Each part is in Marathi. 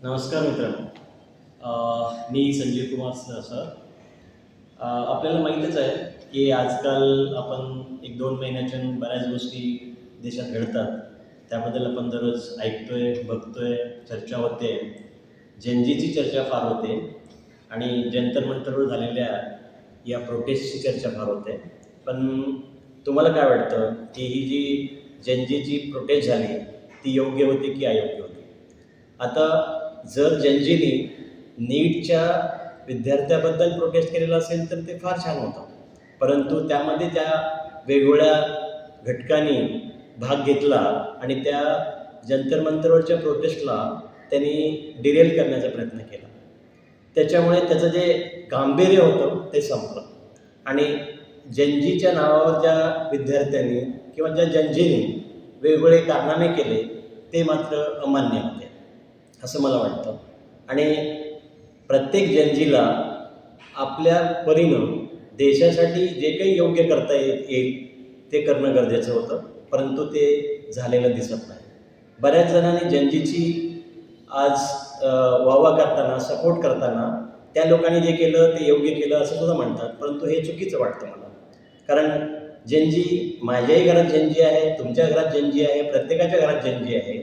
नमस्कार मित्रांनो. मी संजीव कुमार सर. आपल्याला माहीतच आहे की आजकाल आपण 1-2 महिन्याच्या बऱ्याच गोष्टी देशात घडतात. त्याबद्दल आपण दररोज ऐकतोय, बघतोय, चर्चा होते. जेनजीची चर्चा फार होते आणि जंतर मंतरवर झालेल्या या प्रोटेस्टची चर्चा फार होते. पण तुम्हाला काय वाटतं की ही जी जेनजीची प्रोटेस्ट झाली ती योग्य होती की अयोग्य होती? आता जर जनजीनी नीटच्या विद्यार्थ्याबद्दल प्रोटेस्ट केलेला असेल तर ते फार छान होतं. परंतु त्यामध्ये त्या वेगवेगळ्या घटकांनी भाग घेतला आणि त्या जंतर मंतरवरच्या प्रोटेस्टला त्यांनी डिरेल करण्याचा प्रयत्न केला. त्याच्यामुळे त्याचं जे गांभीर्य होतं ते संपलं आणि जनजीच्या नावावर ज्या विद्यार्थ्यांनी किंवा ज्या जनजीनी वेगवेगळे कारनामे केले ते मात्र अमान्य होते असं मला वाटतं. आणि प्रत्येक जनजीला आपल्या परीनं देशासाठी जे काही योग्य करता येईल ते करणं गरजेचं होतं, परंतु ते झालेलं दिसत नाही. बऱ्याच जणांनी जनजीची आज वाहवा करताना, सपोर्ट करताना त्या लोकांनी जे केलं ते योग्य केलं असं सुद्धा म्हणतात, परंतु हे चुकीचं वाटतं मला. कारण जनजी माझ्याही घरात जनजी आहे, तुमच्या घरात जनजी आहे, प्रत्येकाच्या घरात जनजी आहे.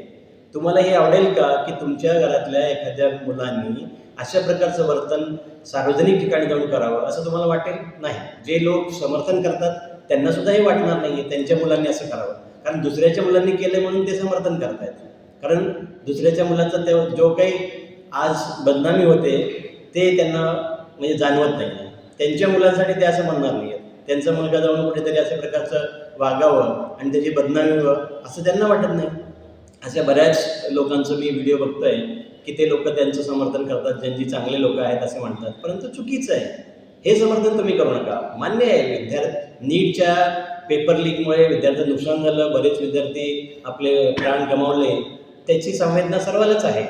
तुम्हाला हे आवडेल का की तुमच्या घरातल्या एखाद्या मुलांनी अशा प्रकारचं वर्तन सार्वजनिक ठिकाणी जाऊन करावं असं तुम्हाला वाटेल? नाही. जे लोक समर्थन करतात त्यांनासुद्धा हे वाटणार नाही आहे त्यांच्या मुलांनी असं करावं. कारण दुसऱ्याच्या मुलांनी केलं म्हणून ते समर्थन करत आहेत. कारण दुसऱ्याच्या मुलाचा त्या जो काही आज बदनामी होते ते त्यांना म्हणजे जाणवत नाही आहे. त्यांच्या मुलांसाठी ते असं म्हणणार नाही आहेत. त्यांचा मुलगा जाऊन कुठेतरी अशा प्रकारचं वागावं आणि त्याची बदनामी व्हावं असं त्यांना वाटत नाही. अशा बऱ्याच लोकांचं मी व्हिडिओ बघतो आहे की ते लोक त्यांचं समर्थन करतात, ज्यांची चांगले लोक आहेत असे म्हणतात, परंतु चुकीचं आहे. हे समर्थन तुम्ही करू नका. मान्य आहे नीटच्या पेपर लीकमुळे विद्यार्थ्यांचं नुकसान झालं, बरेच विद्यार्थी आपले प्राण गमावले, त्याची संवेदना सर्वांनाच आहे.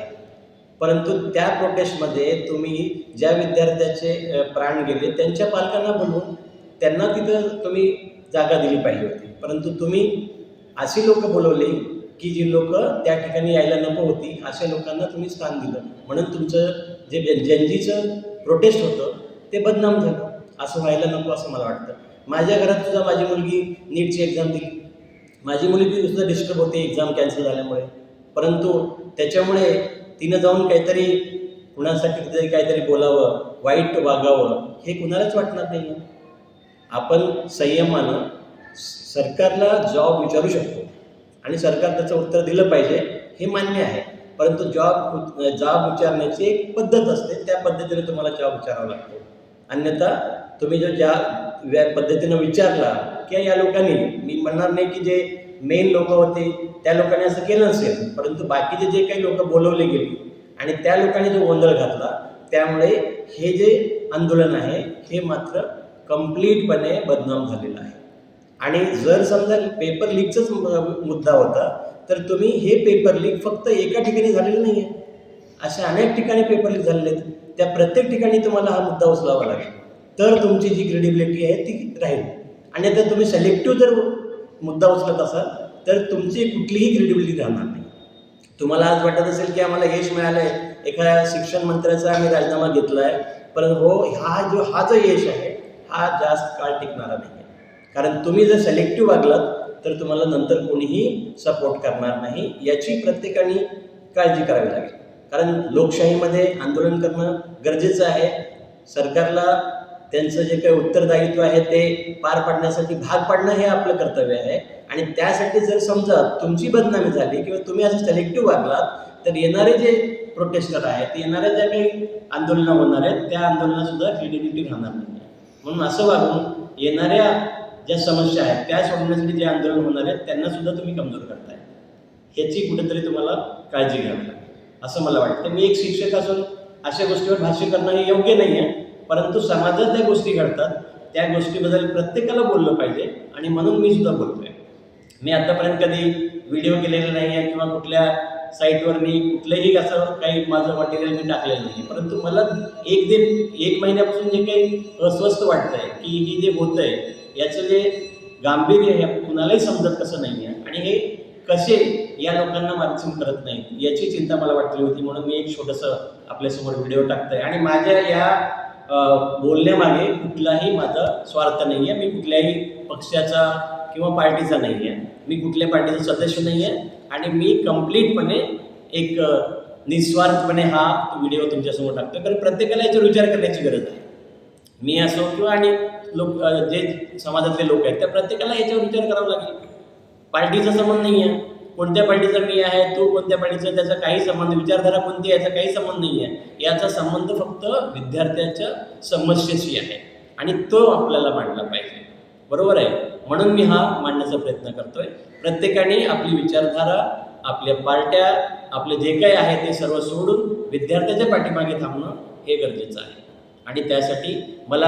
परंतु त्या प्रोटेस्टमध्ये तुम्ही ज्या विद्यार्थ्याचे प्राण गेले त्यांच्या पालकांना बोलवून त्यांना तिथं तुम्ही जागा दिली पाहिजे होती. परंतु तुम्ही अशी लोकं बोलवली की जी लोकं त्या ठिकाणी यायला नको होती, अशा लोकांना तुम्ही स्थान दिलं. म्हणून तुमचं जे जनजीचं प्रोटेस्ट होतं ते बदनाम झालं. असं व्हायला नको असं मला वाटतं. माझ्या घरात सुद्धा माझी मुलगी नीटची एक्झाम दिली. माझी मुलगी सुद्धा डिस्टर्ब होते एक्झाम कॅन्सल झाल्यामुळे. परंतु त्याच्यामुळे तिनं जाऊन काहीतरी कुणासाठी तरी काहीतरी बोलावं, वाईट वागावं हे कुणालाच वाटणार नाही आहे. आपण संयमानं सरकारला जॉब विचारू शकतो आणि सरकार त्याचं उत्तर दिलं पाहिजे हे मान्य आहे. परंतु जॉब विचारण्याची एक पद्धत असते, त्या पद्धतीने तुम्हाला जॉब विचारावा लागतो. अन्यथा तुम्ही ज्या पद्धतीनं विचारला किंवा या लोकांनी, मी म्हणणार नाही की जे मेन लोक होते त्या लोकांनी असं केलं नसेल, परंतु बाकीचे जे काही लोक बोलवले गेली आणि त्या लोकांनी जो गोंधळ घातला त्यामुळे हे जे आंदोलन आहे हे मात्र कम्प्लीटपणे बदनाम झालेलं आहे. आणि जर समजा पेपर लीकचाच मुद्दा होता तर तुम्ही हे पेपर लीक फक्त एका ठिकाणी झालेलं नाही आहे, अशा अनेक ठिकाणी पेपर लीक झालेले आहेत. त्या प्रत्येक ठिकाणी तुम्हाला हा मुद्दा उचलावा लागेल तर तुमची जी क्रेडिबिलिटी आहे ती राहील. आणि जर तुम्ही सिलेक्टिव्ह जर मुद्दा उचलत असाल तर तुमची कुठलीही क्रेडिबिलिटी राहणार नाही. तुम्हाला आज वाटत असेल की आम्हाला यश मिळालं आहे, एका शिक्षण मंत्र्याचा आम्ही राजीनामा घेतला आहे, पण हा जो यश आहे हा जास्त काळ टिकणारा नाही आहे. कारण तुम्ही जर सिलेक्टिव्ह वागलात तर तुम्हाला नंतर कोणीही सपोर्ट करणार नाही, याची प्रत्येकाने काळजी करावी लागेल. कारण लोकशाहीमध्ये आंदोलन करणं गरजेचं आहे. सरकारला त्यांचं जे काही उत्तरदायित्व आहे ते पार पाडण्यासाठी भाग पाडणं हे आपलं कर्तव्य आहे. आणि त्यासाठी जर समजा तुमची बदनामी झाली किंवा तुम्ही असं सिलेक्टिव्ह वागलात तर येणारे जे प्रोटेस्टर आहेत, येणाऱ्या ज्या काही आंदोलनं होणार आहेत त्या आंदोलनासुद्धा क्रेडिबिलिटी राहणार नाही. म्हणून असं वागून येणाऱ्या ज्या समस्या आहेत त्या सोडवण्यासाठी जे आंदोलन होणार आहेत त्यांनासुद्धा तुम्ही कमजोर करताय. ह्याची कुठेतरी तुम्हाला काळजी घ्यावी लागेल असं मला वाटतं. मी एक शिक्षक असून अशा गोष्टीवर भाष्य करणं हे योग्य नाही आहे, परंतु समाजात ज्या गोष्टी घडतात त्या गोष्टीबद्दल प्रत्येकाला बोललं पाहिजे आणि म्हणून मी सुद्धा बोलतो आहे. मी आत्तापर्यंत कधी व्हिडिओ केलेला नाही आहे किंवा कुठल्या साईटवर मी कुठलंही असं काही माझं मटेरियल मी टाकलेलं नाही आहे, परंतु मला एक महिन्यापासून जे काही अस्वस्थ वाटतं आहे की हे जे होतं आहे याचं जे गांभीर्य हे कुणालाही समजत कसं नाही आहे आणि हे कसे या लोकांना मार्गदर्शन करत नाहीत याची चिंता मला वाटली होती, म्हणून मी एक छोटंसं आपल्यासमोर व्हिडिओ टाकतोय. आणि माझ्या या बोलण्यामागे कुठलाही माझा स्वार्थ नाही आहे, मी कुठल्याही पक्षाचा किंवा पार्टीचा नाही आहे, मी कुठल्या पार्टीचा सदस्य नाही आहे, आणि मी कम्प्लीटपणे एक निस्वार्थपणे हा व्हिडिओ तुमच्यासमोर टाकतो. कारण प्रत्येकाला याच्यावर विचार करण्याची गरज आहे. मी असो किंवा आणि लोक जे समाजातले लोक आहेत त्या प्रत्येकाला याच्यावर विचार करावा लागेल. पार्टीचा संबंध नाही आहे, कोणत्या पार्टीचा मी आहे, तो कोणत्या पार्टीचा, त्याचा काही संबंध, विचारधारा कोणती याचा काही संबंध नाही आहे. याचा संबंध फक्त विद्यार्थ्याच्या समस्येशी आहे आणि तो आपल्याला मांडला पाहिजे. बरोबर आहे. म्हणून मी हा मांडण्याचा प्रयत्न करतोय. प्रत्येकाने आपली विचारधारा, आपल्या पार्ट्या, आपले जे काही आहे ते सर्व सोडून विद्यार्थ्याच्या पाठीमागे थांबणं हे गरजेचं आहे. आणि त्यासाठी मला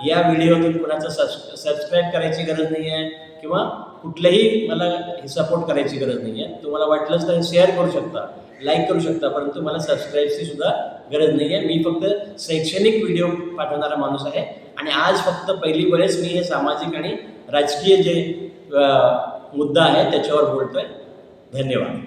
या व्हिडिओतून कोणाचं सबस्क्राईब करायची गरज नाही आहे किंवा कुठलंही मला सपोर्ट करायची गरज नाही आहे. तुम्हाला वाटलंच तर शेअर करू शकता, लाईक करू शकता, परंतु मला सबस्क्राईबची सुद्धा गरज नाही आहे. मी फक्त शैक्षणिक व्हिडिओ पाठवणारा माणूस आहे आणि आज फक्त पहिली वेळेस मी हे सामाजिक आणि राजकीय जे मुद्दा आहे त्याच्यावर बोलतोय. धन्यवाद.